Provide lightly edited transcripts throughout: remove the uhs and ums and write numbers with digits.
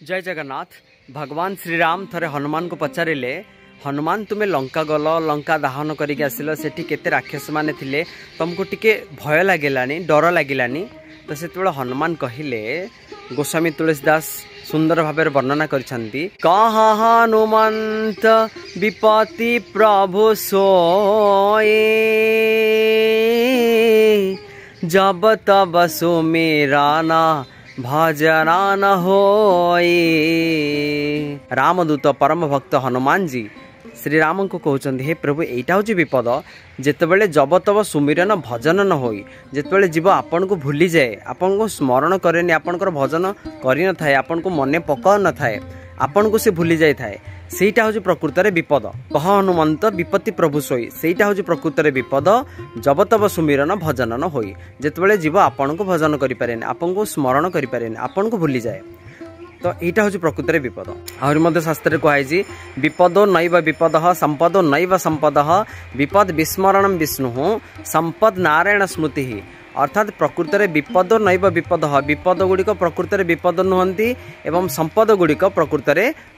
जय जगन्नाथ। भगवान श्रीराम थरे हनुमान को पचारे हनुमान तुम्हें लंका गल लंका दाहन करके आसिल सेठी केते राक्षस माने थिले तुमको टिके भय लगिलानी डर लगिलानी तो से हनुमान कहले गोस्वामी तुलसीदास सुंदर भाव वर्णना करछंती कहा हनुमंत विपत्ति प्रभु सोए जब तब सुमेरा ना भजना न होए। रामदूत परम भक्त हनुमान जी श्री राम को कहते हे प्रभु एटा हूँ विपद जितेबले जब तब सुमिरन भजन न हो जितेबले जीव आपन को भूली जाए आपन को स्मरण करे आपनकर भजन करि न थाए आपन को मने पका न थाए आपन को से भूली जाए थाए सेटा हूँ प्रकृत विपद कह हनुमंत विपत्ति प्रभु सोई सेटा हूँ प्रकृत विपद जब तब सुमिरन भजन न होई जितेबले जीव आपन को भजन करें आपन को स्मरण करें आपन को भूली जाए तो यहाँ हूँ प्रकृत विपद। आहरी शास्त्र कहुई विपदो नैव विपद संपदो नैव संपद विपद विस्मरण विष्णु संपद नारायण स्मृति अर्थात प्रकृत विपद नैव विपद विपद गुड़िक प्रकृत विपद नुहति एवं संपद गुड़िक प्रकृत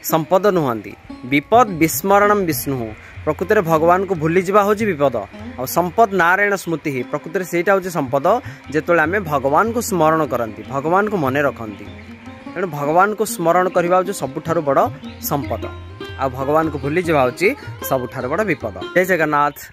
संपद नुहति विपद विस्मरण विष्णु प्रकृत भगवान को भूली जा हूँ विपद और संपद नारायण स्मृति प्रकृत से संपद जिते आम भगवान को स्मरण करती भगवान को मन रखती तेणु भगवान को स्मरण करवा हूँ सबुठारु बड़ संपद आ भगवान को भूली जा सबुठारु बड़ विपद। जय जगन्नाथ।